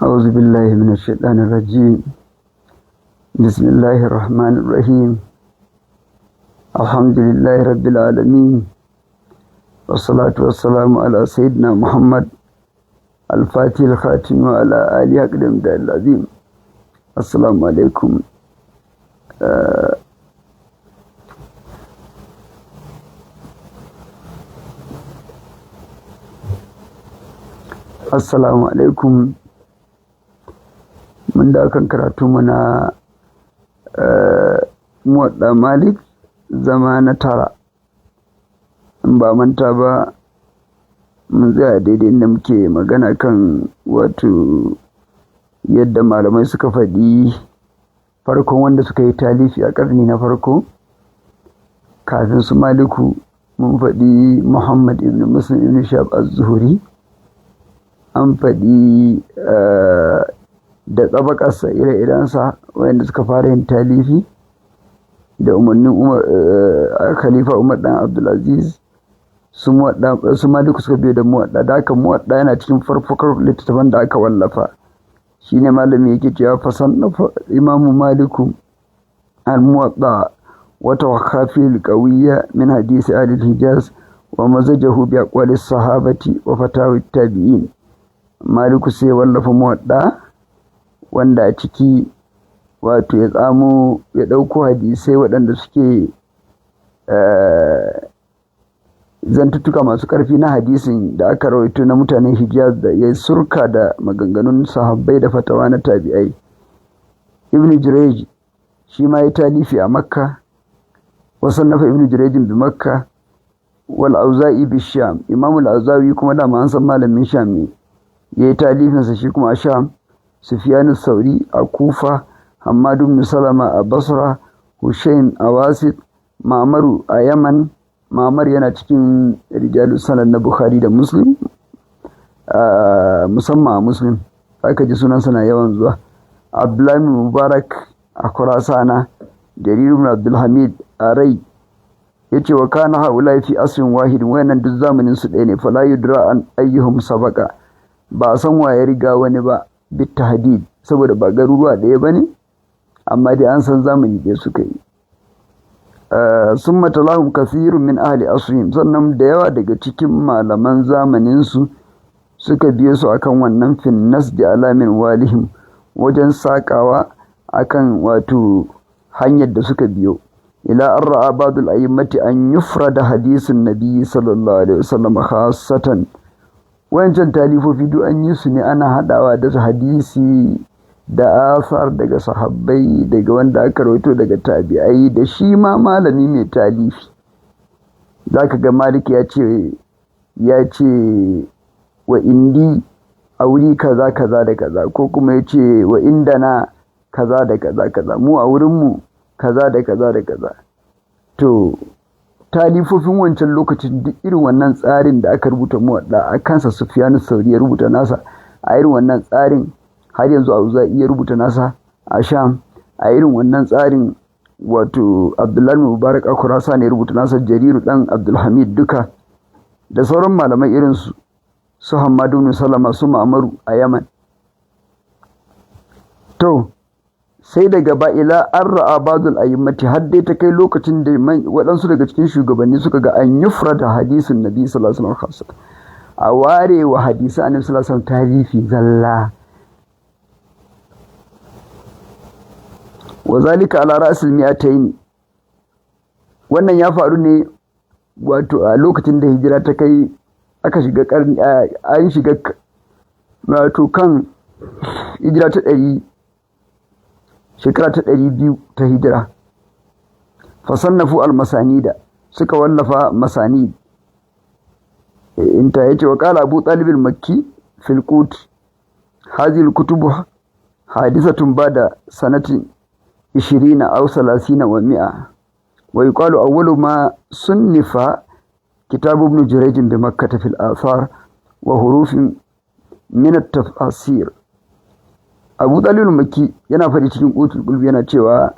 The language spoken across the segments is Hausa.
أعوذ بالله من الشيطان الرجيم. بسم الله الرحمن الرحيم. الحمد لله رب العالمين، والصلاة والسلام على سيدنا محمد الفاتح الخاتم وعلى آله أقدم دار العظيم. السلام عليكم. Assalamu alaikum. Mun da kan karatu mana Muwadda Malik zama na tara. In ba manta ba mun tsaya daidai inda muke magana kan wato yadda malamai suka faɗi farkon wanda suka yi talifi a ƙarni na farko kafin su Maliku. Mun faɗi Muhammad ibn Muslim ibn Shihab az-Zuhri, an faɗi da tsabakarsa ire-irensa wanda suka fara yin talifi da umarnin Khalifa Umar dan Abdulaziz. Su Maliku suka biyo da Muwadda. Da aka Muwadda yana cikin farfakar littattafan da aka wallafa. Shi ne malami yake cewa fasan Imamu Maliku al-Muwadda wata wakafi al-qawiyya min hadisi ahli al-Hijaz wa mazajahu bi aqwali sahabati wa fatawi tabi'in. Maliku sai wallafa Muwadda wanda a ciki wato ya tsamo ya ɗauko hadisai waɗanda suke zantuttuka masu ƙarfi na hadisin da aka rawaito na mutanen Hijaz, da ya surka da maganganun sahabbai da fatawa na tabi'ai. Ibn Jurayj shi ma ya talifi a Makka, wasannafa Ibn Jurayj bi Makka, wal Auza'i bi Sham. Imam al-Auza'i kuma da an san malamin Sham ne, ya yi talifinsa shi kuma a Sham. Sufyan al-Thawri a Kufa, Hammad ibn Salama a Basra, Hushaym a Wasit, Ma'maru a Yaman. Ma'mar yana cikin rijalus sanad na Bukhari da Muslim, musamman a Muslim aka ji sunansa na yawan zuwa. Abdullah ibn Mubarak a Khurasana, Jarir ibn Abdul Hamid a Rai. Yace wa kana haula fi asrin wahidin, wayannan duk zamanin su ɗaya ne. Fala yudra an ayyuhum sabaqa, ba san wa ya riga wani ba bit tahdid, saboda ba garuruwa ɗaya bane, amma dai an san zamani ɗaya suka yi. Summa talahum kathirun min ahli asrihim, sannan da yawa daga cikin malaman zamanin su suka biye su akan wannan finnas da alamin walihim, wajen sakawa akan wato hanyar da suka biyo. Ila an ra'a ba'dul a'immati an yufrada hadisin nabi sallallahu alaihi wasallam khassatan. Wancan talifofi duk an yi su ne ana hadawa da hadisi da asar daga sahabbai, daga wanda aka rawaito daga tabi'ai, da shi ma malami mai talifi. Zaka ga Malik ya ce wa indi a wuri kaza kaza da kaza, ko kuma ya ce wa indana kaza da kaza kaza, mu a wurinmu kaza da kaza da kaza. To talifofin wancan lokacin duk irin wannan tsarin da aka rubuta Muwadda a kansa Sufyan al-Thawri ya rubuta nasa a irin wannan tsarin. Har yanzu Auza'i ya rubuta nasa a Sham a irin wannan tsarin. Wato Abdullah ibn Mubarak a Khurasan ya rubuta nasa, Jarir dan Abdul Hamid duka, da sauran malamai irin su Hammad ibn Salama, su Ma'maru a Yaman. To sai daga ba'ila an ra'a ba'dul a'immati, har dai ta kai lokacin da waɗansu daga cikin shugabanni suka ga an yufrada hadisin nabi sallallahu alaihi wasallam, a ware wa hadisi annabi sallallahu alaihi wasallam tarihi zalla. Wa zalika ala ra'sil mi'atayn, wannan ya faru ne wato a lokacin da hijira ta kai aka shiga karni, an shiga wato kan hijira ta 100, shekara ta 200 ta hijira. Fasannafu al-masanida, suka wallafa masanid. Inta yace wa qala Abu Talib al-Makki fil Qut, hadhihi al-kutubu hadithatun ba'da sanatin 20 aw 30 wa 100. Wa yuqalu awwalu ma sunnifa kitab ibn Jurayj bi Makkah fil athar wa hurufin min at-tafasir. Abu Talib al-Makki yana faɗi cikin Qutul Qulub, yana cewa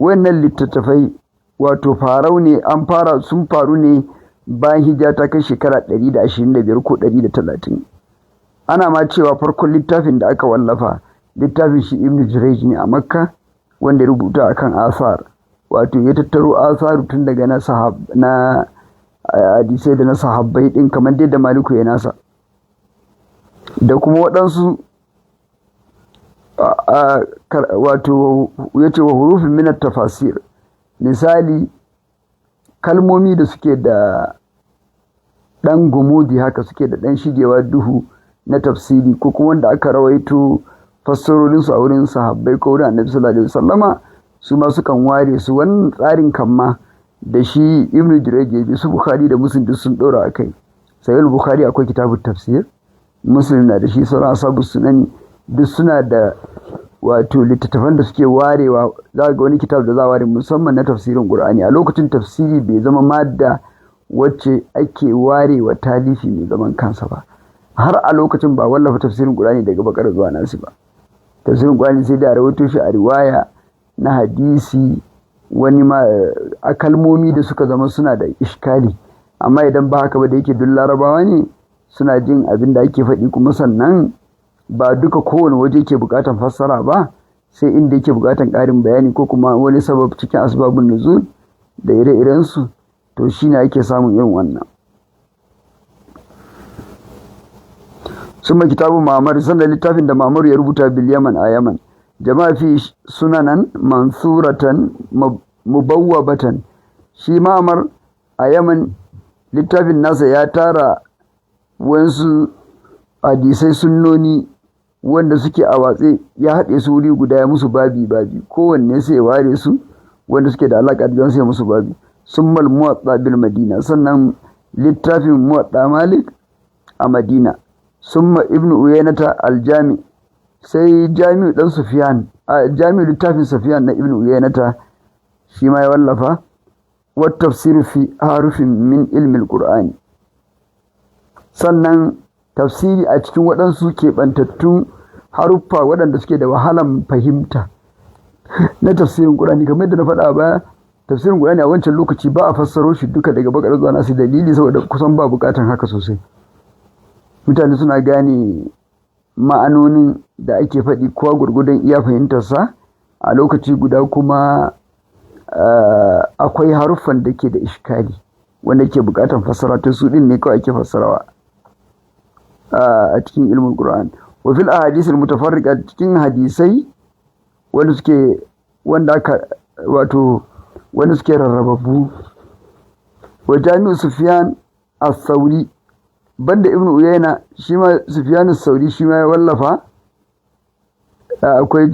wayannan littattafai wato farau ne, sun faru ne bayan hijira ta kai shekara 125 ko 130. ana ma cewa farkon littafin da aka wallafa littafin shi Ibn Jurayj ne a Makka, wanda ya rubuta akan asar, wato ya tattaro asaru tun daga na hadisai da na sahabbai din, kamar dai da Maliku ya nasa, da kuma waɗansu wato ya ce wa hurufin minat tafasir, misali kalmomi da suke da ɗan gumudi haka, suke da ɗan shigewa duhu na tafsiri, ko kuma wanda aka rawaito fassarorinsu a wurin sahabbai ko wurin annabi sallallahu alaihi wasallama, su ma sukan ware su. Wannan tsarin kamma da shi Ibn Jurayj ya bi, su Bukhari da Muslim duk sun ɗora a kai. Sahih Bukhari akwai kitabut tafsir, Muslim na da shi, sauran asabu sunani duk suna da wato littattafan da suke warewa. Za ga wani kitab da za a ware musamman na tafsirin Qur'ani. A lokacin tafsiri bai zama madda wacce ake warewa talifi mai zaman kansa ba, har a lokacin ba wallafa tafsirin Qur'ani daga Bakara zuwa Nasi ba. Tafsirin Qur'ani sai da rawaito shi a riwaya na hadisi, wani ma a kalmomi da suka zama suna da iskali, amma idan ba haka ba da yake duk larabawa ne suna jin abin da ake faɗi, kuma sannan ba duka kowane waje ke bukatan fassara ba, sai inda yake bukatan ƙarin bayani ko kuma wani sabab cikin asbabun nuzul da ire-irensu, to shine ake samun irin wannan. Summa kitabu Ma'mar, sannan littafin da Ma'mar ya rubuta bil Yaman a Yaman, jama'a fi sunanan mansuratan mubawwabatan. Shi Ma'mar a Yaman littafin nasa ya tara wasu hadisai sunnoni wanda suke a watse, ya haɗe su wuri guda, ya musu babi kowanne sai ya ware su, wanda suke da alaƙa da sai ya musu babi. Summal Muwatta bil Madina, sannan littafin Muwatta Malik a Madina. Summa Ibn Uyaynata al-Jami, sai Jami'u dan Sufyan, Jami'u littafin Sufyan na Ibn Uyaynata shi ma ya wallafa. Wa tafsir fi harufin min ilmi al-Qur'ani, sannan tafsiri a cikin waɗansu keɓantattun haruffa waɗanda suke da wahalan fahimta na tafsirin Qur'ani. Kamar yadda na faɗa baya, tafsirin Qur'ani a wancan lokaci ba a fassaro shi duka daga Bakara zuwa Nasi, dalili saboda kusan ba bukatan haka sosai. Mutane suna gane ma'anonin da ake faɗi kowa gurgudan iya fahimtarsa, a lokaci guda kuma akwai haruffan da ke da iskali wanda ke bukatan fassara, ta su ɗin ne kawai ake fassarawa a cikin ilmin Qur'an. Wa fil ahadith al mutafarriqa, cikin hadisai wanda suke rarrababu. Wa Jami'u Sufyan as-Sauri, banda Ibn Uyayna shi ma Sufyan as-Sauri shi ma ya wallafa. Akwai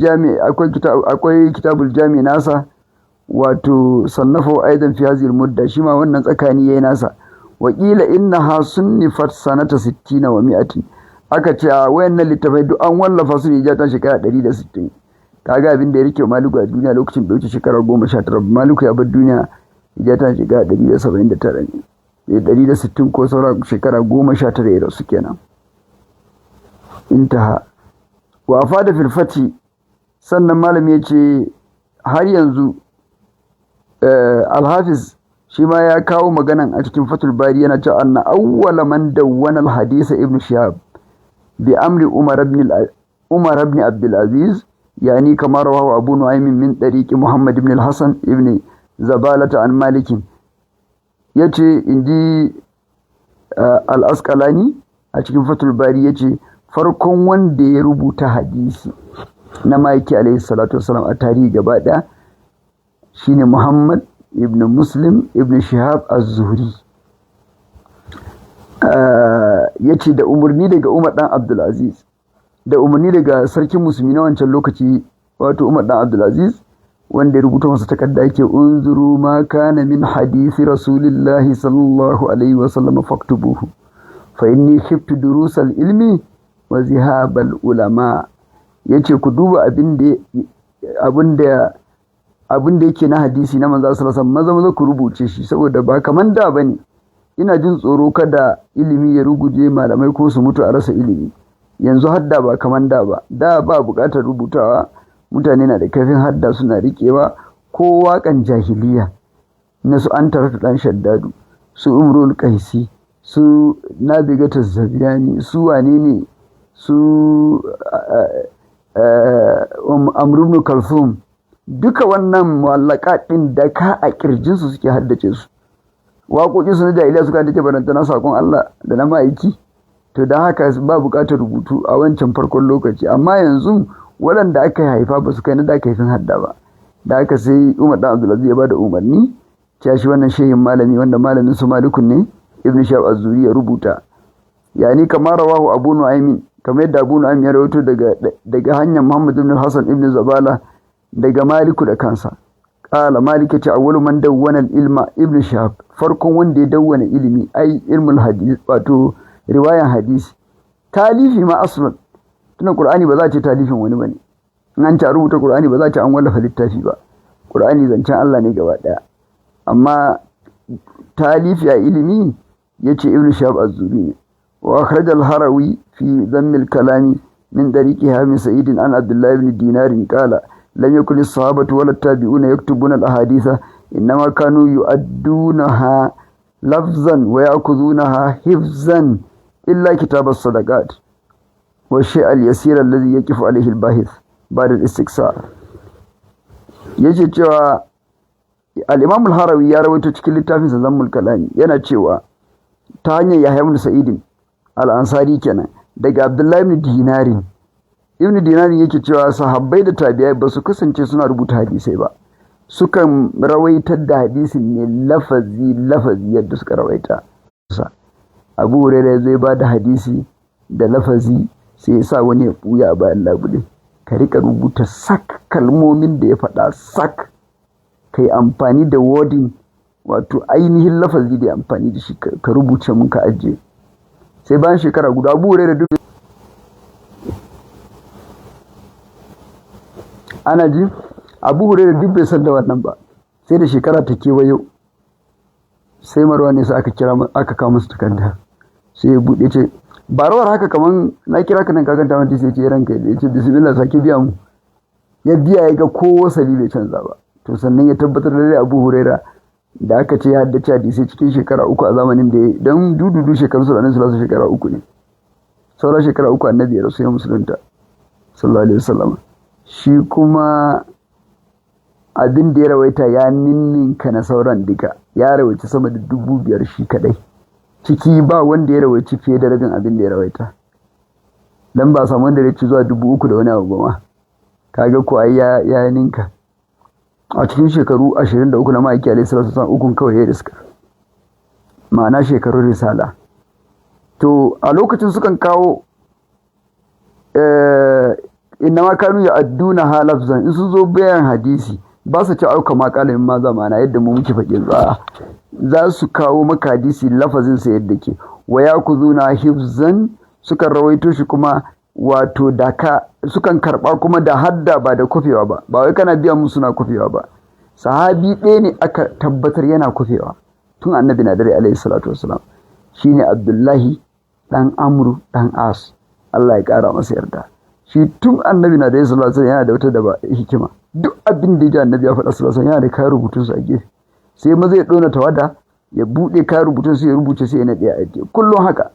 kitabul Jami' nasa, wato sannafa aidan fi hadhihi al-mudda, shi ma wannan tsakani yayi nasa. Wakila innaha sunnifat sanata 60 wa 100, aka ce a wayannan littafai duk an wallafa su ne ta shekara 160. kaga abin da ya rike Maliku a duniya lokacin da wuce shekara 19. Maliku ya bar duniya ta shekara 179 ne, 160 ko saura shekara 19 ya rasu kenan. Intaha wa fada fil fati, sannan malami ya ce har yanzu al-Hafiz shi ma ya kawo maganan a cikin Fathul Bari, yana cewa anna awwala man dawwana al-hadith Ibn Shihab bi amri Umar ibn Abdul Aziz, yani kama rawahu Abu Nu'aym min tariqi Muhammad ibn al-Hasan ibn Zabalata an Malik. Yace inji al-Asqalani a cikin Fathul Bari, yace farkon wanda ya rubuta hadisi na Maki alayhi salatu wassalam a tarihi gaba daya shine Muhammad ibn Muslim ibn Shihab az-Zuhri. Yace da umarni daga Umar dan Abdul Aziz, da umarni daga sarkin musulmi na wancan lokaci, wato Umar dan Abdul Aziz, wanda ya rubuta masa takarda yake unzuru ma kana min hadisi rasulillahi sallallahu alaihi wasallam faktubuhu fa inni khiftu durusal ilmi wa zihabal ulama. Yace ku duba abin da yake na hadisi na manzo sallallahu alaihi wasallam, maza ku rubuce shi, saboda ba kaman da bane. Ina jin tsoro kada ilimi ya ruguje, malamai ko su mutu a rasa ilimi. Yanzu hadda ba kaman da ba, da ba buƙatar rubutawa, mutane na da kafin hadda suna riƙewa. Ko waƙan jahiliya na su an tarata dan shaddadu, su umrul qaisi, su nabigatul zabiyani, su wane ne su Amr ibn Kalthum, duka wannan mu'allaqat din da ka a kirjinsu suke haddace su. Waƙoƙin su na jahiliya suka haddace barantana sakon Allah da na ma'aiki. To da haka ba buƙatar rubutu a wancan farkon lokaci, amma yanzu waɗanda aka haifa ba su kai na da kaifin hadda ba. Da haka sai Umar dan Abdulaziz ya bada umarni cewa shi wannan shehin malami wanda malamin su Malikun ne, Ibn Shihab az-Zuhri ya rubuta. Yani kamar rawahu Abu Nu'aym, kamar yadda Abu Nu'aym ya rawaito daga hanyar Muhammad ibn Hassan ibn Zabala daga Maliku da kansa. Qala Malik ce awwalu man dawwana al-ilma Ibn Shihab, farkon wanda ya dawwana ilimi ai ilmul hadith, wato riwayan hadisi. Talifi ma aslan, tunan Qur'ani ba za a ce talifin wani bane. In an ta rubuta Qur'ani ba za a ce an wallafa littafi ba. Qur'ani zancen Allah ne gaba daya. Amma talifi a ilimi yace Ibn Shihab az-Zuhri. Wa akhraj al-Harawi fi dhamm al-kalami min tariqi Hamid Sa'id an Abdullah ibn Dinar qala lam yakun as-sahabatu wal tabi'una yaktubuna al-ahaditha inma kanu yu'addunaha lafzan wa ya'khudhunaha hifzan illa kitab as-sadaqat wa shay' al-yasir alladhi yaqifu alayhi al-bahith ba'da al-istiqsa'. Yace cewa al-Imam al-Harawi ya rawaito cikin littafin sa Zammul Kalami yana cewa ta hanyar Yahya ibn Sa'id al-Ansari kenan daga Abdullah ibn Dinarin. Ibn Dinarin yake cewa sahabbai da tabi'ai ba su kasance suna rubuta hadisai ba, sukan rawaitar da hadisin ne lafazi yadda suka rawaita. Abu Hurairah zai ba da hadisi da lafazi sai ya sa wani ya buya a bayan labule, ka rika rubuta sak kalmomin da ya faɗa sak, kai amfani da wording, wato ainihin lafazi da ya amfani da shi ka rubuce mun ka ajiye. Sai bayan shekara guda Abu Hurairah duk ana ji Abu Hurairah duk bai san da wannan ba, sai da shekara ta kewayo sai Marwan ne sai aka kawo masa takarda, sai ya bude ce barawar haka kaman na kira ka nan ka kanta wanda sai ce ranka ya ce bismillah saki biya mu. Ya biya ya ga ko wasali bai canza ba, to sannan ya tabbatar da Abu Hurairah da aka ce ya haddace hadisi cikin shekara 3 a zamanin da ya dan dududu shekaru su ranar su shekara 3 ne, sauran shekara 3 annabi ya rasu ya musulunta sallallahu alaihi wasallam. Shi kuma abin da ya rawaita ya ninninka na sauran duka, ya rawaita sama da 5,000 shi kadai, ciki ba wanda ya rawaici fiye da rabin abin da ya rawaita, dan ba samu wanda ya ci zuwa 3,000 da wani abu ba ma, kaga ko ai ya ninka a cikin shekaru 23 na ma'aiki alaihi salatu wasallam, ukun kawai ya riska, ma'ana shekarun risala. To a lokacin sukan kawo innama kanu ya'adduna halafzan, in su zo bayan hadisi ba su ci auka makalamin maza, ma'ana yadda mu muke faɗi za su kawo maka hadisi lafazin sa yadda ke, wa yakuzuna hifzan, sukan rawaito shi kuma wato daka, sukan karba kuma da hadda ba da kufewa ba, ba wai kana biya musu na kufewa ba. Sahabi ɗaya ne aka tabbatar yana kufewa tun annabi na dare alaihi salatu wasalam, shine Abdullahi dan Amru dan As, Allah ya kara masa yarda. Shi tun annabi na dare sallallahu alaihi wasallam yana da wata daba hikima, duk abin da ya annabi ya faɗa sallallahu alaihi wasallam yana da kayan rubutun sa a gefe, sai maza ya dona tawada ya bude kayan rubutun sai ya rubuce sai ya nade a ajiye kullum haka.